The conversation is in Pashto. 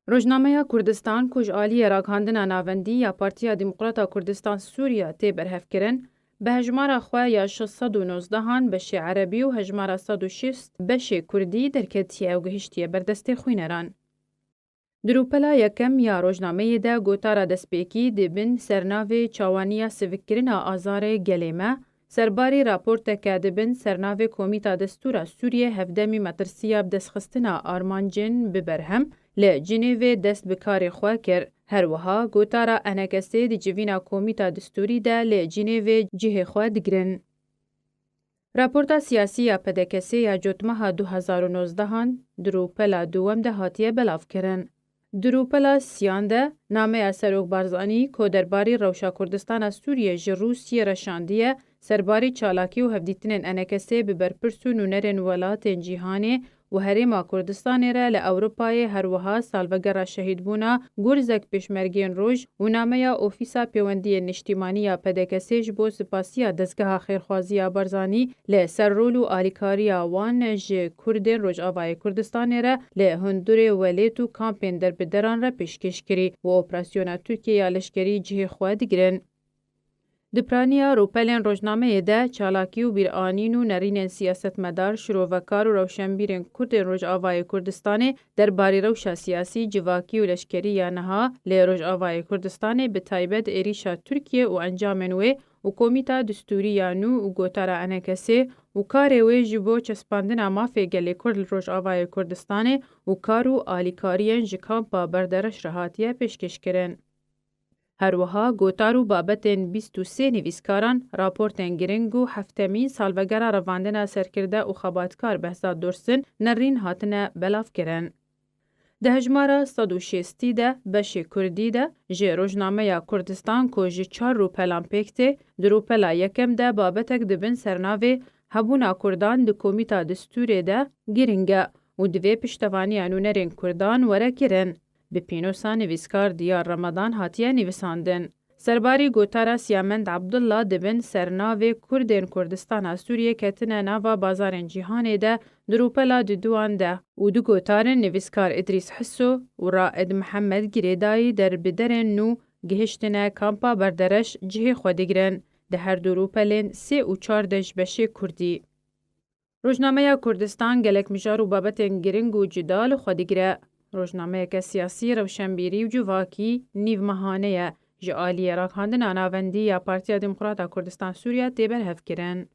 روزنامه کردستان کج آلی راکاندنا ناوندی یا پارتیا دموکراتا کردستان سوریا تی برهف کرن به هجمارا خواه یا 619 هان بشه عربی و هجمارا 106 بشه کردی درکتیه و گهشتیه بردسته خوینران. دروپلا یکم یا روزنامه ده گوتارا دسپیکی دبن سرناوی چاوانیا سوکرنا آزار گلیمه سرباری راپورت که دبن سرناوی کومیتا دستورا سوریه هفدمی مترسیاب دستخستنا آرمانجن ببرهم ل جنیو دست بکاری خواه کر هر وها گوتارا انکسته دی جوینا کومیتا دستوری ده ل جنیو جه خواه دگرن. راپورتا سیاسی یا پدکسی یا جوتمها 2019 هان دروپلا دوم ده هاتیه بلاف کرن. دروپلا سیان ده نامه اثروک بارزانی که درباری روشا کردستان سوریه جروسیه رشاندیه سرباری چالاکی و هفدیتنین انکسته ببرپرسو نونرین ولاتین جیهانی و هریما کردستان را لأوروپای هر وها سالوگر شهید بونا گرزک پیشمرگین روش و نامه یا اوفیسا پیوندی نشتیمانی یا پدکسیج بو سپاسیا دزگاه خیرخوازی بارزانی لسر رول و آلیکاری وان ج کردین روش آوای کردستان را لهندور ولیتو کامپین در بدران را پیشکش کری و اپراسیون ترکیه لشکری جه خواه دگرن. دپرانیا روپلین روزنامه ده چالاکی و بیرانین و نرین سیاست مدار شروعکار و روشنبیرین کرد روز آوای کردستان در باری روشا سیاسی جواکی و لشکری یا نها لی روز آوای کردستان به تایبت ایریشا ترکیه و انجامنوی و کومیتا دستوری یا نو و گوتارا انکسی و کاروی جبو چسپاندنا مافی گلی کرد روز آوای کردستان و کارو آلیکارین جکامپا بردرش رهاتیه پیشکش کرن. هر وها گوتارو بابتن 23 نویسکاران راپورتن گرنگ و هفتمین سالوگرا رواندن سرکرده و خباتکار بهزاد دورسن نرین هاتنه بلاف کرن. ده هجمارا 160 ده بشه کردی ده جه روزنامه یا کردستان که جه 4 روپلان پیکته ده روپلا یکم ده بابتک دبن سرناوه هبونا کردان ده کومیتا دستوره ده گرنگه و دوی پشتوانی انونرین کردان وره کرن. به پینوسا نویسکار دیار رمضان هاتیه نویساندن. سرباری گوتارا سیامند عبدالله دبن سرناوی کردین کردستان سوریه کتنه ناوا بازارن جیهانه ده دروپلا دوان ده و دو گوتارن نویسکار ادریس حسو و رائد محمد گریدایی در بدرن نو گهشتنه کامپا بردرش جه خودگرن ده هر دروپلین 3 و 4 دش بشه کردی. روزنامه کردستان گلک مجارو بابتن گرنگ و جدال خودگره. روزنامه که سیاسی روشنبیری و جواکی نیو مهانه جعالی راکاندن آناوندی یا پارتیا دموکراتا کردستان سوریه تیبر هف کرن.